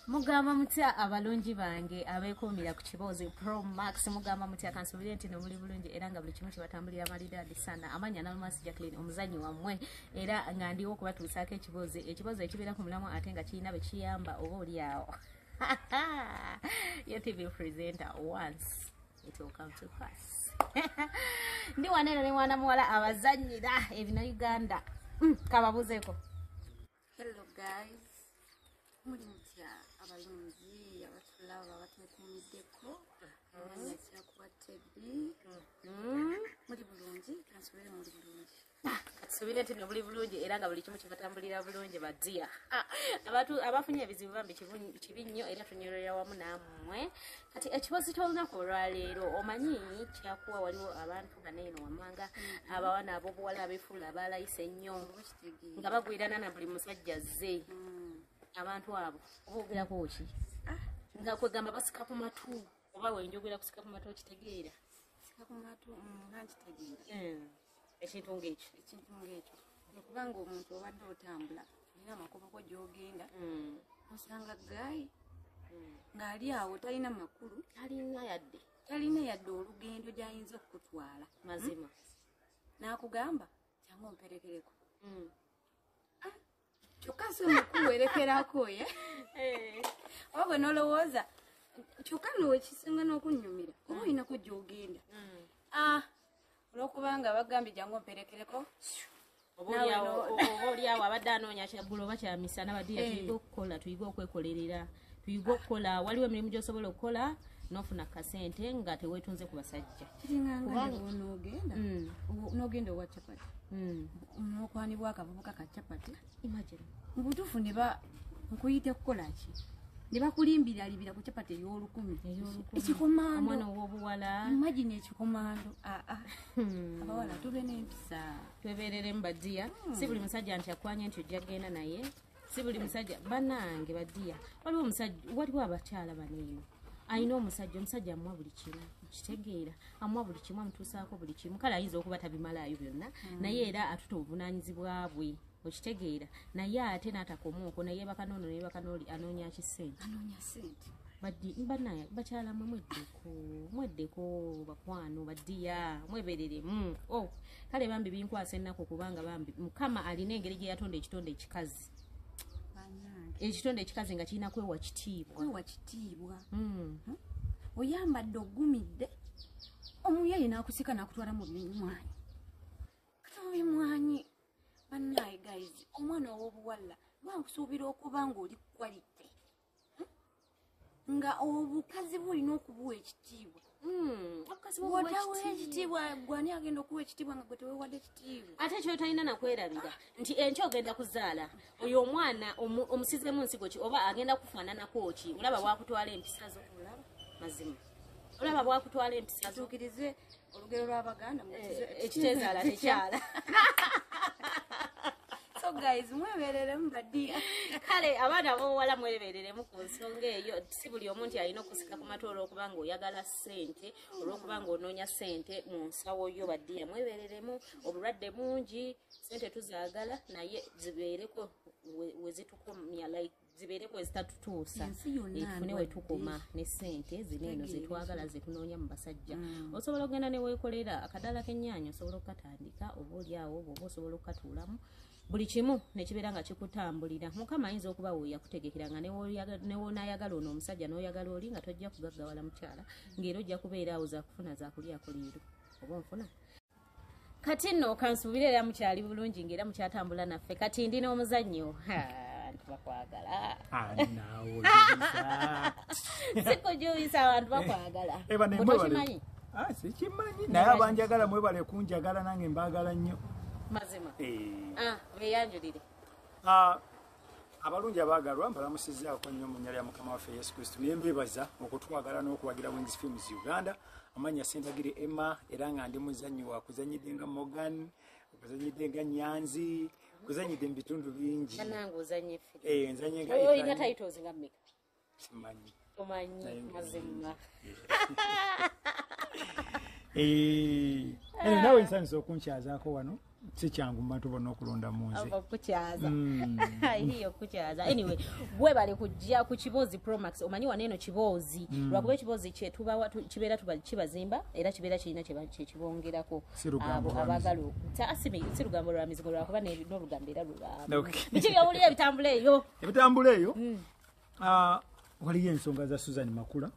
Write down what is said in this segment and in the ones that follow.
Mugamba mutya abalungi bange abeekuumira ku Kibozi Pro Max mugamba mutya kansubire nti no muli bulungi era nga buli kimu kibatambulira maridadi sana amanya n'alumasi Jacqueline omuzanyi wammwe era nga ndiwo okubatuusaako ekibozi ekibeera ku mulamwa ate nga kirina be kiyamba oba oliawo your TV presenter once it will come to pass ndi waneno ne mwana muwala abazanyira ebina Uganda kababuzeeko. Hello guys, muri mutya abalungi abatulaba abatwekuumiddeko amanya kyakuba Teddy muri bulungi kansubire muri bulungi katusubire nti buli bulungi era nga buli kimu kibatambulira bulungi badia abantu abafunye ebizibu bambi kibi nnyo era tunywerera wamu nammwe kati ekibozi ky'olunaku olwaleero omanyi kyakuwa waliwo abantu baneeno wammanga abawana ab'obuwala abeefuula abalayise ennyo nga bagwirana na buli musajja zze abantu abo obogerako ki nga kwegamba basika ku matu oba wenjogera kusika ku matu okitegeera sika ku matu nkitegeera ekintu ng'ekyo okubanga omuntu obadde otambula olina amakubo ko gy'ogenda osanga gayi ng'ali awo talina makulu talina yadde olugendo gy'ayinza okukutwala mazima n'akugamba jangu omperekereko kyokka si mukulu werekerako ye oba bwe nolowooza kyokka nowe kisinga n'okunnyumira oba olinako gy'ogenda olwokubanga bagambye jangu omperekereko oba oliawo abadde anoonya kyaggulo oba kyamisana badiya tuyiga okukola tuyiga okwekolerera tuyiga okukola waliwo emirimu gy'osobola okukola n'ofuna kasente nga teweetunze ku basajja n'ogenda owa capati n'okwanibwa akavubuka ka capati imagine mu butuufu ne nkuyite kukola ki ne bakulimbiralibira ku capati ey'olukumi ekikomando omwana ow'obuwala imagine ekikomando abawala tube n'empisa twebeereremu badiya si buli musajja nti akwanye nti ojja genda naye si buli musajja bannange badiya waliwo abakyala baneeno ayina omusajja amuwa buli kimu kitegeera amuwa buli kimu amutuusaako buli kimu kale ayinza okuba tabimalaayo byonna naye era atuta obuvunaanyizibwa bwe okitegeera naye ate n'atakomaoko naye bakanono naye bakanooli anoonya kisente bannange bakyala mwe mweddeko bakwano badiya mwebereremu kale bambi binkwasa ennaku kubanga bambi mukama alina engeri gye yatonda ekitonde ekikazi nga kirina kwewa kitiibwa oyambadde ogumidde omuyayi n'akusika n'akutwala mu bimwanyi bannaye guys omwana ow'obuwala lwankusuubira okuba ng'oli quality nga obukazi bulina okubuwa ekitiibwa wotawa ekitiibwa gwani agenda okuwa ekitiibwa nga gwe teweewadde ekitiibwa ate kyotalina nakwerabira nti enkya ogenda kuzaala oyo omwana omusizemu nsigo ki oba agenda kufaananako ki olaba bwakutwala empisa zo mazima olaba bwakutwala empisa zo tuukirize olugero lw'Abaganda ekiteezaala tekyala so guys mwebereremu badiya kale abaana ab'obuwala mwebereremu ku nsonga eyo si buli omu nti alina okusika ku matu olw'okubanga oyagala ssente olw'okubanga onoonya ssente mu nsawo yo badiya mwebereremu obulwadde bungi ssente tuzaagala naye zibeereko wezitukomya like zibeereko ezitatutuusa tufune wetukoma ne ssente zineeno zetwagala zetunoonya mu basajja osobola okugenda ne weekolera akadala k'ennyaanya osobola okukatandika oba oliawo bw'oba osobola okukatuulamu buli kimu nekibeera nga kikutambulira mukama ayinza okuba weyakutegekera nga newonaayagala ono omusajja n'oyagala oli nga tojja kugaggawala mukyala ng'era ojja kubeera awo zakufuna zakulyako leero oba onfuna kati nno kansuubire era mukyali bulungi ng'era mukyatambula naffe kati ndi n'omuzannyo abantu bakwagala sikujuwisa abantu bakwagala otokimanyi sikimanyi naye abanjagala mwebale kunjagala nange mbaagala nnyo mazima beyanjulire abalungi abaagalwa mbalamusizaako nnyo mu nnya lya mukama waffe yesu kristo naye mbebaza okutwagala n'okuwagira Wings Films Uganda amanya Sentagire Emma era nga ndi muzannyi wakuzanyidde nga Morgan okuzanyidde nga Nyanzi kuzanyidde mu bitundu bingi nange ozanye nzanye nga oyina titles nga mmeka simanyi omanyi mazima nawe nsanyusa okunkyazaako wano si kyangu mbantu bonna okulonda munze okukyaza hiyo kukyaza anyway bwe bali kujja ku Kibozi Promax omanyi waneno Kibozi lwakuba ekibozi kye tuba kibeera kibazimba era kibeera kirina kye kibongerako abo abagala okutasimi si lugambo lwa mizigo lwakuba n'olugambo era lulamba biki byawulira ebitambula eyo waliyo ensonga za Susan Makula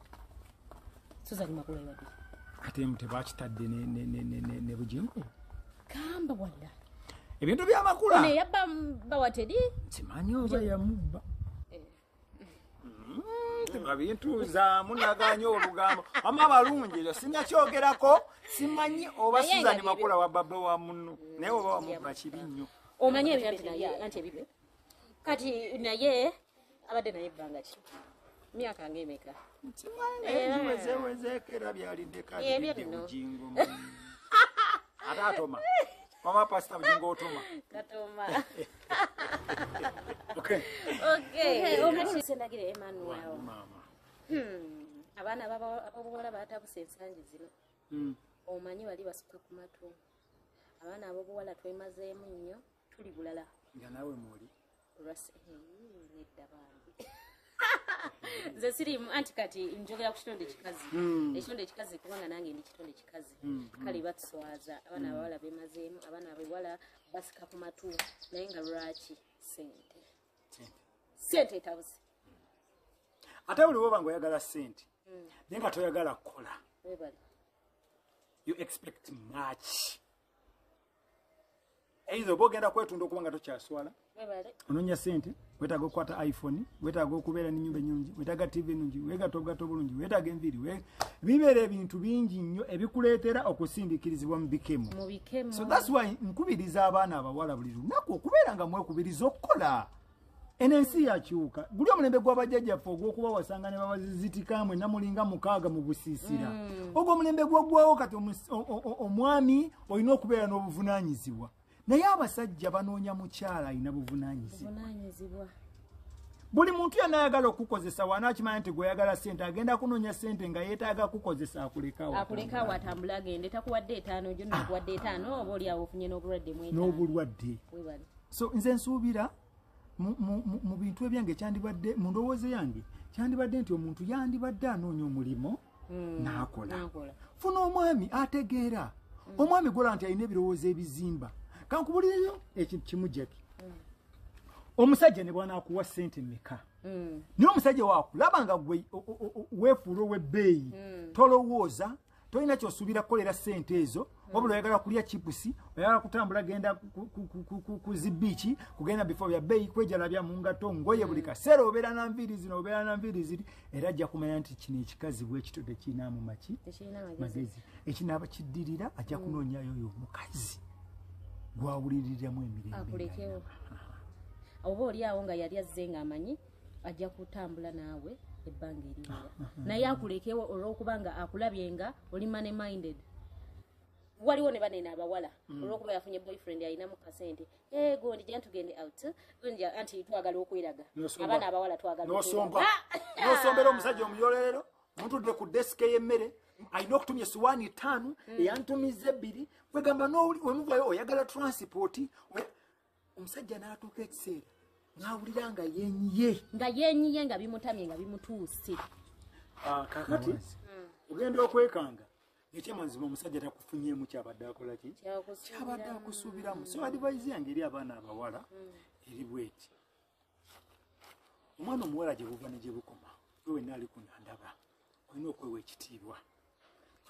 yabadde ate tebakitadde ne Bugingo kamba wala ebintu bya Makula ne yabba bawatedi simanyi oba yamubba ebintu za munaganya olugambo ama balungi yo sinnakyogerako simanyi oba Susan Makula wa baba wa munno naye oba wamubba kibi nnyo omanyi ebintu naye anti ebibe kati naye abadde naye ebbanga ki myaka ngemeka wezekera byalidde kati Bugingo ate atoma mama pasta Bugingo otoma katoma okay omuli Sendagire Emmanuel mama abana abobuwala batabuse ensangi zino omanyi bali basuka ku matu abana abobuwala twemazeemu nnyo tuli bulala nga nawe muli nedda bambi nze sirimu anti kati njogera ku kitonde kikazi ekitonde kikazi kubanga nange ndi kitonde kikazi kale batuswaza abana abawala bemazeemu abana abawala basika ku matu naye nga lwaki sente etabuze ate buli woba ng'oyagala sente naye nga toyagala kukola you expect much either oba ogenda kwetunda okuba nga tokyaswala ononya sente wetaaga okukwata iPhone wetaaga okubeera n'ennyumba ennyungi wetaaga TV ennungi wegatoogato bulungi wetaaga enviiri bibeera ebintu bingi nnyo ebikuleetera okusindiikirizibwa mu bikemo so that's why nkubiriza abaana abawala buli lunaku okubeera nga mwekubiriza okukola ensi yakyuka guli omulembe gw'abajjajjaffe ogw'okuba wasanga ne babazizitikamwe namulinga mukaaga mu busiisira ogwo omulembe gwaggwawo kati omwami olina okubeera n'obuvunaanyizibwa naye abasajja banoonya mukyala alina buvunaanyizibwa buli muntu yanayagala okukozesa wanakimanya nti gweyagala sente agenda kunoonya sente nga yeetaaga kukozesa akulekawo atambula agende takuwadde 5 gyo nakuwadde 5 oba oliawo ofunye n'obulwadde so nze nsuubira mu bintu ebyange kyandibadde mu ndowooza yange kyandibadde nti omuntu yandibadde anoonya omulimu n'akola funa omwami ategeera omwami gola nti alina ebirowoozo ebizimba kankubulireyo ekimujjaki omusajja ne bw'anaakuwa ssente mmeka naye omusajja waakulaba nga gwe weefuula ow'ebbeeyi tolowooza tolina kyosuubira kukolera ssente ezo wabula oyagala kulya chipusi oyagala kutambula genda ku zibiiki kugenda bifo bya bbeeyi kwejalabya mu ngato ngoye buli kaseera obeera na nviiri zino obeera na nviiri ziri era ajja kumanya nti kino ekikazi bwekito tekiinaamu magezi ekinaaba kiddirira ajja kunoonyayo oyo omukazi gwawuliriramu emirembe oba oli awo nga yali azze ng'amanyi ajja kutambula naawe ebbanga eriwera naye akulekewo olw'okuba nga akulabye nga oli money minded waliwo ne banene abawala olw'okuba yafunye boyfriend alinamu kasente gondi jja tugende out gondi anti twagala okweraga abaana abawala twagala n'osombera omusajja omuyolero mutudde ku desike y'emmere alina okutumya essuwaani 5 eyantumiza 2 kwegamba wemuvayo oyagala transport omusajja n'atuuka ekiseera n'awulira nga yenyiye nga bimutamye nga bimutuuse kakati ogenda okwekanga ekyamazima omusajja takufunyeemu kyabadde akola ki kyabadde akusuubiramu so advise yange eri abaana abawala eri bweti omwana omuwala gye buva ne gye bukoma we wenna ali kunandaba olina okwewa ekitiibwa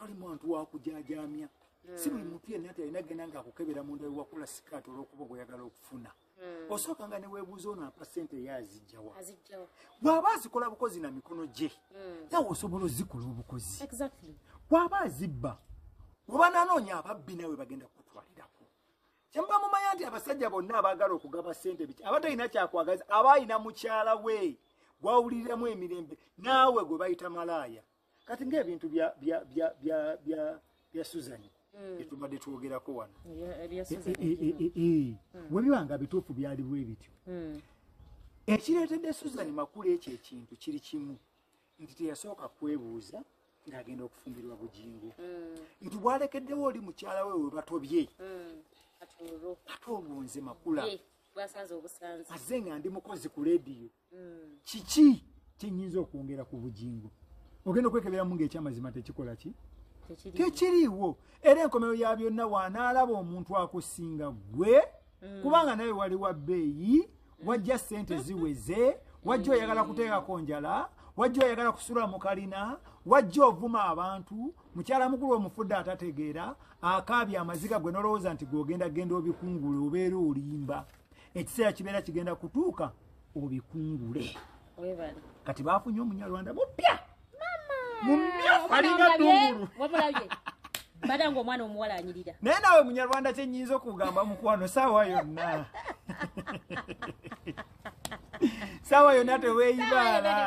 toli muntu wakujajaamya si buli muntu yenna nti alina genda nga akukebera munda wewakula sikaati olw'okuba gweyagala okufuna osooka nga ne weebuuza ono ampa ssente ye azijjawa bw'aba azikola bukozi na mikono gye nawe osobola ozikola obukozi bw'aba azibba oba nanoonya ababbi nawe bagenda kutwalirako kyemba mumanya nti abasajja bonna abaagala okugaba ssente biki aba talina kyakwagaza aba alina mukyala we gwawuliriramu emirembe naawe gwe bayita malaaya kati ng'ebintu bya Suzani etubadde twogerako wano webibanga bituufu byaliwo ebityo ekireetedde Suzani Makula ekyo ekintu kiri kimu nti teyasooka kwebuuza ng'agenda okufumbirwa Bugingo nti bwalekeddewo oli mukyala we we batobye kyolo ate olwo nze Makula basanze obusanze aze nga ndi mukozi ku leediyo kiki kyenyinza okwongera ku Bujingo ogenda okwekeberamu ng'ekyamazima tekikola ki tekiriiwo era enkomero ya byonna waanaalaba omuntu akusinga gwe kubanga nawe wali wa bbeeyi wajja ssente ziweze wajja oyagala kuteekako njala wajja oyagala kusula mu kalina wajja ovuma abantu mukyala mukulu omufudde atategeera akaabye amaziga gwe nolowooza nti gweogenda genda obikungule obeera olimba ekiseera kibeera kigenda kutuuka obikungule kati baafunye omunyarwanda mupya alinga ddungulu badanga omwana omuwala anyirira naye nawe munyarwanda kyenyinza okugamba mukwano saawa yonna sawa yonna teweeyibaala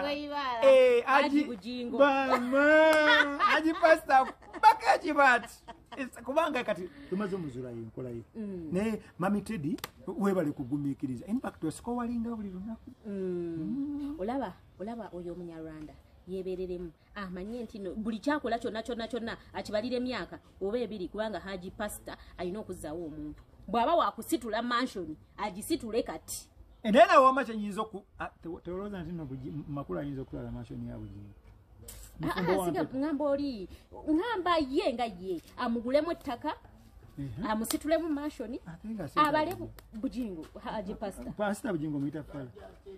aji pasta bakakibati kubanga kati tumaze omuzulayo enkola ye naye mami Teddy weebale kugumiikiriza impact osiko walinga buli lunaku olaba oyo omunyarwanda yebereremu amanye nti buli kyakola kyonna akibalira emyaka oba ebiri kubanga haji pasta alina okuzzaawo omuntu bw'aba wakusitula mansioni agisitule kati naye nawe wama kyenyinza teolowooza nti no Makula ayinza okutwala mansioni ya Bujingo ngamba oli ngamba ye nga ye amugulemu ettaka amusitulemu mansioni abale Bujingo haji pasta Bujingo muyita fala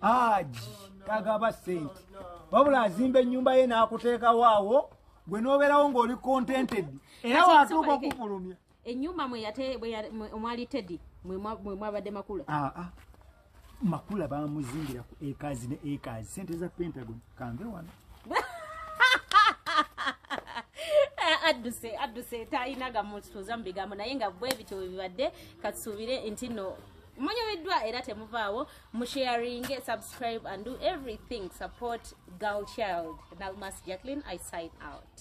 aji kagaba ssente wabula azimba ennyumba ye n'akuteekawo awo gwe n'obeerawo ng'oli contented era watuuka okufulumya ennyumba omwali Teddy mwe mwabadde Makula Makula bamuzimbira ku ekazi ne ekazi sente za Pentagon kange wano adduse talinaga mutuuza mu bigambo naye nga bwe bityo bibadde katusuubire nti no mumanyiddwa era temuvaawo musharing subscribe and do everything support Girl Child. Nalmas Jacqueline, I sign out.